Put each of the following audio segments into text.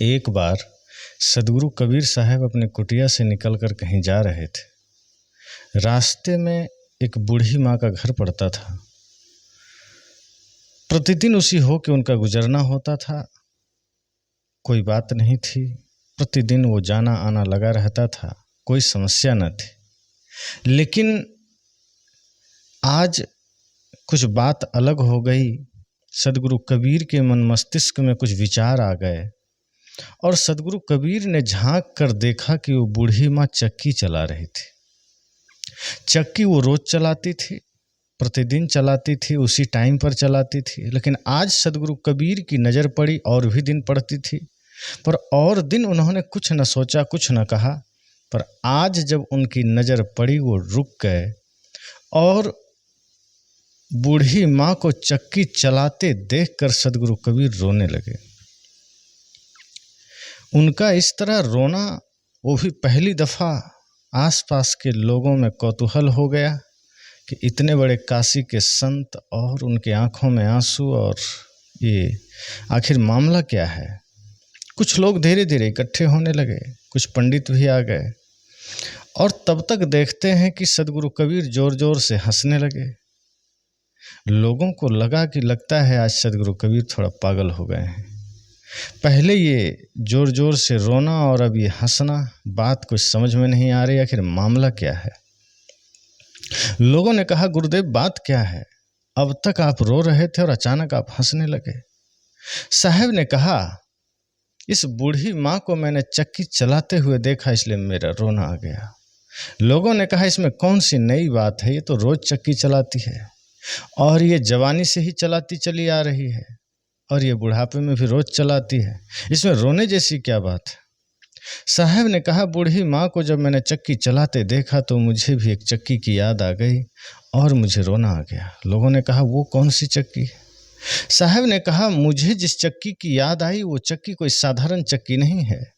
एक बार सदगुरु कबीर साहब अपने कुटिया से निकलकर कहीं जा रहे थे। रास्ते में एक बूढ़ी माँ का घर पड़ता था। प्रतिदिन उसी हो के उनका गुजरना होता था। कोई बात नहीं थी, प्रतिदिन वो जाना आना लगा रहता था, कोई समस्या न थी। लेकिन आज कुछ बात अलग हो गई। सदगुरु कबीर के मन मस्तिष्क में कुछ विचार आ गए और सदगुरु कबीर ने झांक कर देखा कि वो बूढ़ी माँ चक्की चला रही थी। चक्की वो रोज चलाती थी, प्रतिदिन चलाती थी, उसी टाइम पर चलाती थी। लेकिन आज सदगुरु कबीर की नज़र पड़ी और भी दिन पड़ती थी, पर और दिन उन्होंने कुछ न सोचा, कुछ न कहा। पर आज जब उनकी नज़र पड़ी वो रुक गए और बूढ़ी माँ को चक्की चलाते देखकर सदगुरु कबीर रोने लगे। उनका इस तरह रोना, वो भी पहली दफ़ा, आसपास के लोगों में कौतूहल हो गया कि इतने बड़े काशी के संत और उनके आंखों में आंसू, और ये आखिर मामला क्या है। कुछ लोग धीरे धीरे इकट्ठे होने लगे, कुछ पंडित भी आ गए और तब तक देखते हैं कि सदगुरु कबीर जोर जोर से हंसने लगे। लोगों को लगा कि लगता है आज सदगुरु कबीर थोड़ा पागल हो गए हैं। पहले ये जोर जोर से रोना और अब ये हंसना, बात कुछ समझ में नहीं आ रही, आखिर मामला क्या है। लोगों ने कहा, गुरुदेव बात क्या है, अब तक आप रो रहे थे और अचानक आप हंसने लगे। साहब ने कहा, इस बूढ़ी माँ को मैंने चक्की चलाते हुए देखा इसलिए मेरा रोना आ गया। लोगों ने कहा, इसमें कौन सी नई बात है, ये तो रोज चक्की चलाती है और ये जवानी से ही चलाती चली आ रही है और ये बुढ़ापे में भी रोज चलाती है, इसमें रोने जैसी क्या बात है। साहब ने कहा, बूढ़ी माँ को जब मैंने चक्की चलाते देखा तो मुझे भी एक चक्की की याद आ गई और मुझे रोना आ गया। लोगों ने कहा, वो कौन सी चक्की है। साहब ने कहा, मुझे जिस चक्की की याद आई वो चक्की कोई साधारण चक्की नहीं है।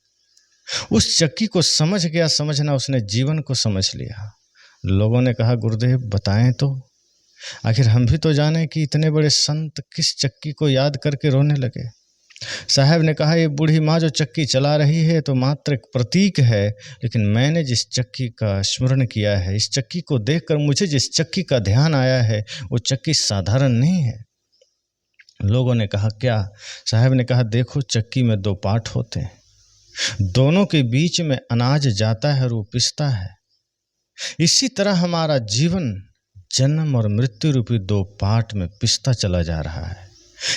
उस चक्की को समझ गया, समझना उसने जीवन को समझ लिया। लोगों ने कहा, गुरुदेव बताएं तो, आखिर हम भी तो जाने कि इतने बड़े संत किस चक्की को याद करके रोने लगे। साहब ने कहा, ये बूढ़ी माँ जो चक्की चला रही है तो मात्र एक प्रतीक है, लेकिन मैंने जिस चक्की का स्मरण किया है, इस चक्की को देखकर मुझे जिस चक्की का ध्यान आया है वो चक्की साधारण नहीं है। लोगों ने कहा, क्या। साहब ने कहा, देखो चक्की में दो पार्ट होते हैं, दोनों के बीच में अनाज जाता है और वो पिसता है। इसी तरह हमारा जीवन जन्म और मृत्यु रूपी दो पार्ट में पिसता चला जा रहा है।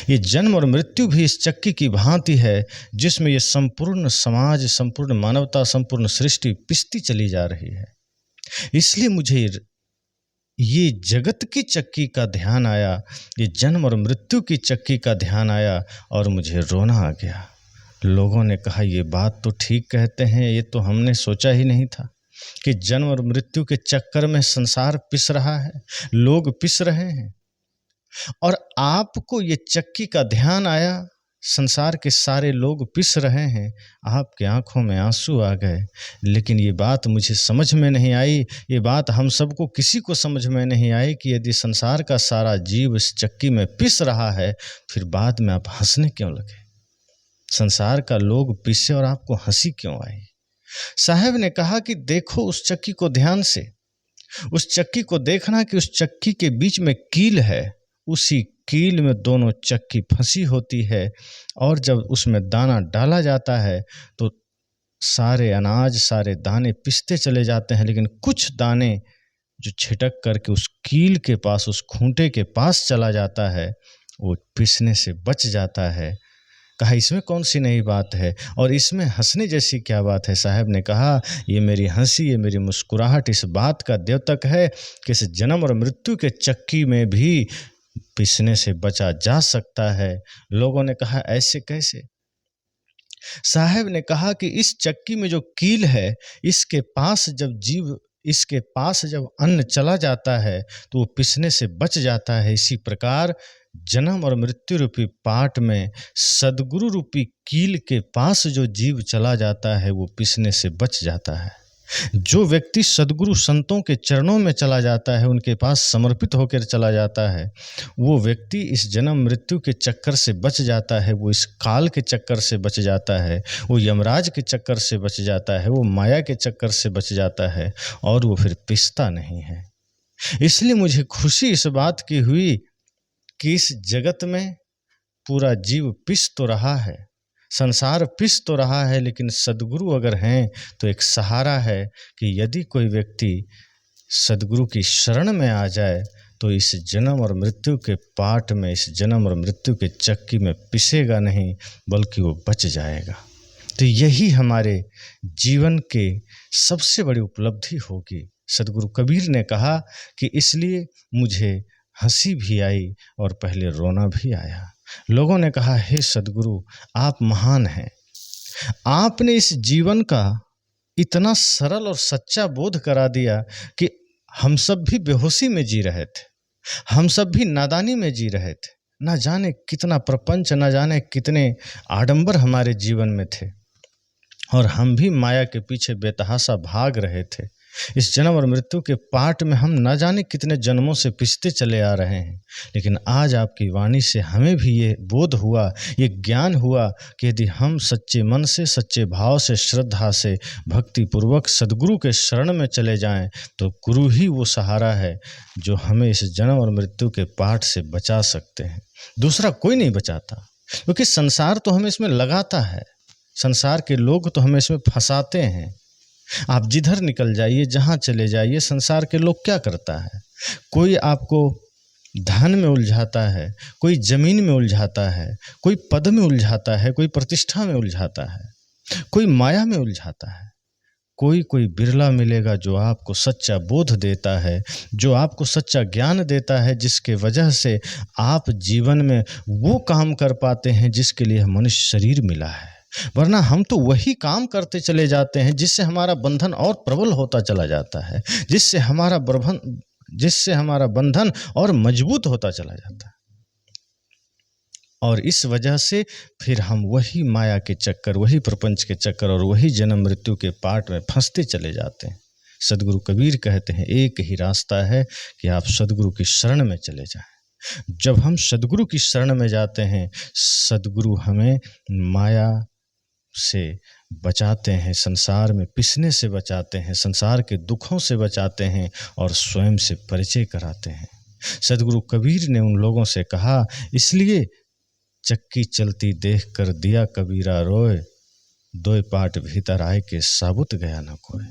ये जन्म और मृत्यु भी इस चक्की की भांति है जिसमें ये संपूर्ण समाज, संपूर्ण मानवता, संपूर्ण सृष्टि पिसती चली जा रही है। इसलिए मुझे ये जगत की चक्की का ध्यान आया, ये जन्म और मृत्यु की चक्की का ध्यान आया और मुझे रोना आ गया। लोगों ने कहा, ये बात तो ठीक कहते हैं, ये तो हमने सोचा ही नहीं था कि जन्म और मृत्यु के चक्कर में संसार पिस रहा है, लोग पिस रहे हैं। और आपको ये चक्की का ध्यान आया, संसार के सारे लोग पिस रहे हैं, आपके आंखों में आंसू आ गए। लेकिन ये बात मुझे समझ में नहीं आई, ये बात हम सबको किसी को समझ में नहीं आई कि यदि संसार का सारा जीव इस चक्की में पिस रहा है, फिर बाद में आप हंसने क्यों लगे। संसार का लोग पिसे और आपको हंसी क्यों आई। साहब ने कहा कि देखो उस चक्की को ध्यान से, उस चक्की को देखना कि उस चक्की के बीच में कील है, उसी कील में दोनों चक्की फंसी होती है और जब उसमें दाना डाला जाता है तो सारे अनाज, सारे दाने पिसते चले जाते हैं, लेकिन कुछ दाने जो छिटक करके उस कील के पास, उस खूंटे के पास चला जाता है, वो पिसने से बच जाता है। कहा, इसमें कौन सी नई बात है और इसमें हंसने जैसी क्या बात है। साहब ने कहा, ये मेरी हंसी, ये मेरी मुस्कुराहट इस बात का द्योतक है कि इस जन्म और मृत्यु के चक्की में भी पिसने से बचा जा सकता है। लोगों ने कहा, ऐसे कैसे। साहब ने कहा कि इस चक्की में जो कील है, इसके पास जब अन्न चला जाता है तो वो पिसने से बच जाता है। इसी प्रकार जन्म और मृत्यु रूपी पाट में सदगुरु रूपी कील के पास जो जीव चला जाता है वो पिसने से बच जाता है। जो व्यक्ति सद्गुरु संतों के चरणों में चला जाता है, उनके पास समर्पित होकर चला जाता है, वो व्यक्ति इस जन्म मृत्यु के चक्कर से बच जाता है, वो इस काल के चक्कर से बच जाता है, वो यमराज के चक्कर से बच जाता है, वो माया के चक्कर से बच जाता है और वो फिर पिसता नहीं है। इसलिए मुझे खुशी इस बात की हुई कि इस जगत में पूरा जीव पिस तो रहा है, संसार पिस तो रहा है, लेकिन सद्गुरु अगर हैं तो एक सहारा है कि यदि कोई व्यक्ति सद्गुरु की शरण में आ जाए तो इस जन्म और मृत्यु के पाट में, इस जन्म और मृत्यु के चक्की में पिसेगा नहीं, बल्कि वो बच जाएगा। तो यही हमारे जीवन के सबसे बड़ी उपलब्धि होगी। सद्गुरु कबीर ने कहा कि इसलिए मुझे हंसी भी आई और पहले रोना भी आया। लोगों ने कहा, हे सद्गुरु आप महान हैं, आपने इस जीवन का इतना सरल और सच्चा बोध करा दिया कि हम सब भी बेहोशी में जी रहे थे, हम सब भी नादानी में जी रहे थे, ना जाने कितना प्रपंच, ना जाने कितने आडंबर हमारे जीवन में थे और हम भी माया के पीछे बेतहाशा भाग रहे थे। इस जन्म और मृत्यु के पाट में हम न जाने कितने जन्मों से पिसते चले आ रहे हैं, लेकिन आज आपकी वाणी से हमें भी ये बोध हुआ, ये ज्ञान हुआ कि यदि हम सच्चे मन से, सच्चे भाव से, श्रद्धा से, भक्ति पूर्वक सद्गुरु के शरण में चले जाएं तो गुरु ही वो सहारा है जो हमें इस जन्म और मृत्यु के पाट से बचा सकते हैं। दूसरा कोई नहीं बचाता, क्योंकि संसार तो हमें इसमें लगाता है, संसार के लोग तो हमें इसमें फंसाते हैं। आप जिधर निकल जाइए, जहाँ चले जाइए, संसार के लोग क्या करता है, कोई आपको धन में उलझाता है, कोई जमीन में उलझाता है, कोई पद में उलझाता है, कोई प्रतिष्ठा में उलझाता है, कोई माया में उलझाता है। कोई बिरला मिलेगा जो आपको सच्चा बोध देता है, जो आपको सच्चा ज्ञान देता है, जिसके वजह से आप जीवन में वो काम कर पाते हैं जिसके लिए मनुष्य शरीर मिला है। वरना हम तो वही काम करते चले जाते हैं जिससे हमारा बंधन और प्रबल होता चला जाता है, जिससे हमारा बंधन और मजबूत होता चला जाता है। और इस वजह से फिर हम वही माया के चक्कर, वही प्रपंच के चक्कर और वही जन्म मृत्यु के पाट में फंसते चले जाते हैं। सद्गुरु कबीर कहते हैं, एक ही रास्ता है कि आप सद्गुरु की शरण में चले जाएं। जब हम सद्गुरु की शरण में जाते हैं, सद्गुरु हमें माया से बचाते हैं, संसार में पिसने से बचाते हैं, संसार के दुखों से बचाते हैं और स्वयं से परिचय कराते हैं। सद्गुरु कबीर ने उन लोगों से कहा, इसलिए चक्की चलती देख कर दिया कबीरा रोए, दोय पाट भीतर आए के साबुत गया न कोई।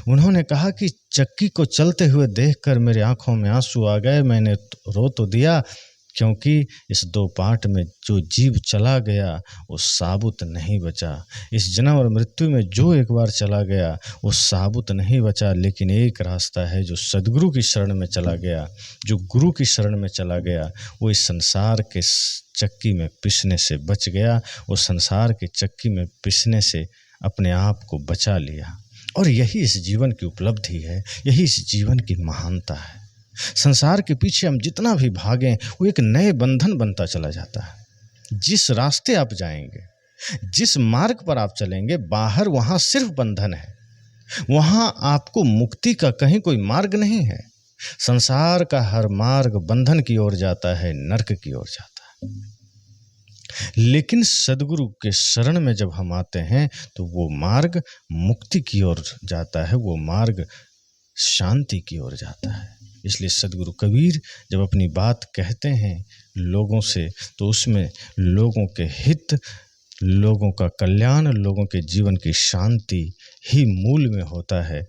उन्होंने कहा कि चक्की को चलते हुए देखकर मेरे आंखों में आंसू आ गए, मैंने रो तो दिया, क्योंकि इस दो पाट में जो जीव चला गया वो साबुत नहीं बचा। इस जन्म और मृत्यु में जो एक बार चला गया वो साबुत नहीं बचा, लेकिन एक रास्ता है, जो सद्गुरु की शरण में चला गया, जो गुरु की शरण में चला गया, वो इस संसार के चक्की में पिसने से बच गया, वो संसार के चक्की में पिसने से अपने आप को बचा लिया। और यही इस जीवन की उपलब्धि है, यही इस जीवन की महानता है। संसार के पीछे हम जितना भी भागें वो एक नए बंधन बनता चला जाता है। जिस रास्ते आप जाएंगे, जिस मार्ग पर आप चलेंगे, बाहर वहाँ सिर्फ बंधन है, वहाँ आपको मुक्ति का कहीं कोई मार्ग नहीं है। संसार का हर मार्ग बंधन की ओर जाता है, नरक की ओर जाता है। लेकिन सद्गुरु के शरण में जब हम आते हैं तो वो मार्ग मुक्ति की ओर जाता है, वो मार्ग शांति की ओर जाता है। इसलिए सद्गुरु कबीर जब अपनी बात कहते हैं लोगों से, तो उसमें लोगों के हित, लोगों का कल्याण, लोगों के जीवन की शांति ही मूल में होता है।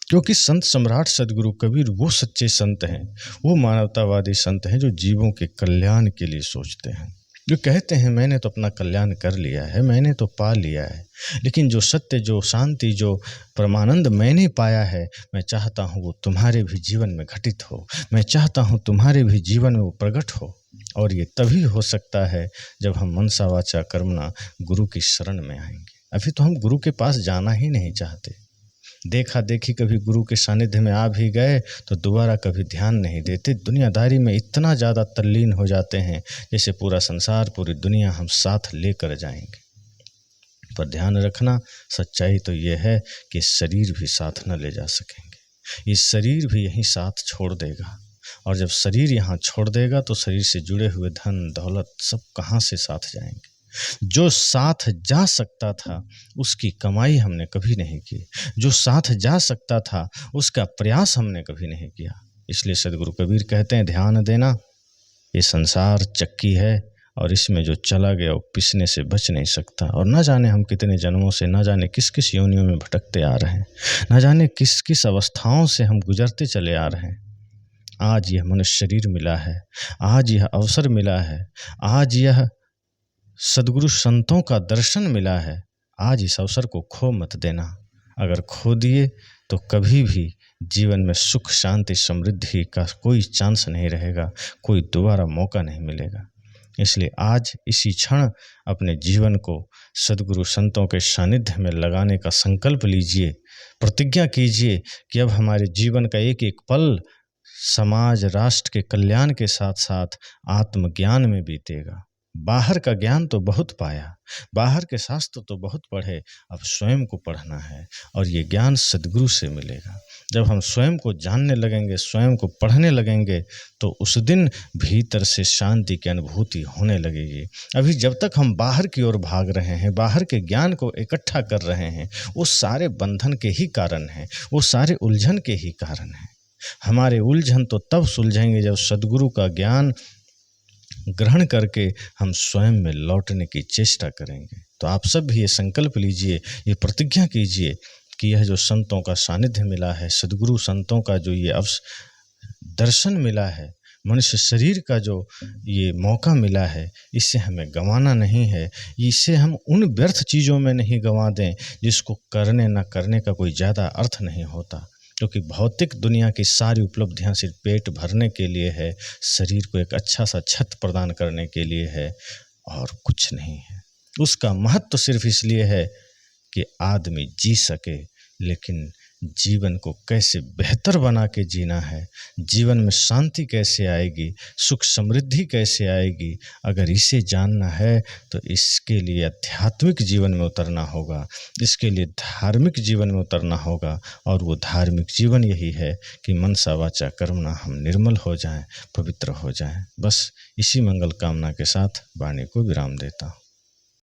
क्योंकि संत सम्राट सद्गुरु कबीर वो सच्चे संत हैं, वो मानवतावादी संत हैं जो जीवों के कल्याण के लिए सोचते हैं, जो कहते हैं मैंने तो अपना कल्याण कर लिया है, मैंने तो पा लिया है, लेकिन जो सत्य, जो शांति, जो परमानंद मैंने पाया है, मैं चाहता हूँ वो तुम्हारे भी जीवन में घटित हो, मैं चाहता हूँ तुम्हारे भी जीवन में वो प्रकट हो। और ये तभी हो सकता है जब हम मनसा वाचा कर्मणा गुरु की शरण में आएंगे। अभी तो हम गुरु के पास जाना ही नहीं चाहते। देखा देखी कभी गुरु के सानिध्य में आ भी गए तो दोबारा कभी ध्यान नहीं देते। दुनियादारी में इतना ज़्यादा तल्लीन हो जाते हैं जैसे पूरा संसार, पूरी दुनिया हम साथ लेकर जाएंगे। पर ध्यान रखना। सच्चाई तो ये है कि शरीर भी साथ न ले जा सकेंगे, ये शरीर भी यहीं साथ छोड़ देगा, और जब शरीर यहाँ छोड़ देगा तो शरीर से जुड़े हुए धन दौलत सब कहाँ से साथ जाएंगे। जो साथ जा सकता था उसकी कमाई हमने कभी नहीं की, जो साथ जा सकता था उसका प्रयास हमने कभी नहीं किया। इसलिए सदगुरु कबीर कहते हैं, ध्यान देना, ये संसार चक्की है और इसमें जो चला गया वो पिसने से बच नहीं सकता। और न जाने हम कितने जन्मों से, न जाने किस किस योनियों में भटकते आ रहे हैं, न जाने किस किस अवस्थाओं से हम गुजरते चले आ रहे हैं। आज यह मनुष्य शरीर मिला है, आज यह अवसर मिला है, आज यह सद्गुरु संतों का दर्शन मिला है, आज इस अवसर को खो मत देना। अगर खो दिए तो कभी भी जीवन में सुख शांति समृद्धि का कोई चांस नहीं रहेगा, कोई दोबारा मौका नहीं मिलेगा। इसलिए आज इसी क्षण अपने जीवन को सद्गुरु संतों के सानिध्य में लगाने का संकल्प लीजिए, प्रतिज्ञा कीजिए कि अब हमारे जीवन का एक एक पल समाज राष्ट्र के कल्याण के साथ साथ आत्मज्ञान में बीतेगा। बाहर का ज्ञान तो बहुत पाया, बाहर के शास्त्र तो बहुत पढ़े, अब स्वयं को पढ़ना है और ये ज्ञान सद्गुरु से मिलेगा। जब हम स्वयं को जानने लगेंगे, स्वयं को पढ़ने लगेंगे तो उस दिन भीतर से शांति की अनुभूति होने लगेगी। अभी जब तक हम बाहर की ओर भाग रहे हैं, बाहर के ज्ञान को इकट्ठा कर रहे हैं, वो सारे बंधन के ही कारण हैं, वो सारे उलझन के ही कारण हैं। हमारे उलझन तो तब सुलझेंगे जब सद्गुरु का ज्ञान ग्रहण करके हम स्वयं में लौटने की चेष्टा करेंगे। तो आप सब भी ये संकल्प लीजिए, ये प्रतिज्ञा कीजिए कि यह जो संतों का सानिध्य मिला है, सद्गुरु संतों का जो ये दर्शन मिला है, मनुष्य शरीर का जो ये मौका मिला है, इसे हमें गंवाना नहीं है। इसे हम उन व्यर्थ चीज़ों में नहीं गंवा दें जिसको करने न करने का कोई ज़्यादा अर्थ नहीं होता, क्योंकि भौतिक दुनिया की सारी उपलब्धियां सिर्फ पेट भरने के लिए है, शरीर को एक अच्छा सा छत प्रदान करने के लिए है और कुछ नहीं है। उसका महत्व सिर्फ इसलिए है कि आदमी जी सके, लेकिन जीवन को कैसे बेहतर बना के जीना है, जीवन में शांति कैसे आएगी, सुख समृद्धि कैसे आएगी, अगर इसे जानना है तो इसके लिए आध्यात्मिक जीवन में उतरना होगा, इसके लिए धार्मिक जीवन में उतरना होगा। और वो धार्मिक जीवन यही है कि मनसा वाचा कर्मणा हम निर्मल हो जाएं, पवित्र हो जाएं। बस इसी मंगल कामना के साथ वाणी को विराम देता हूँ।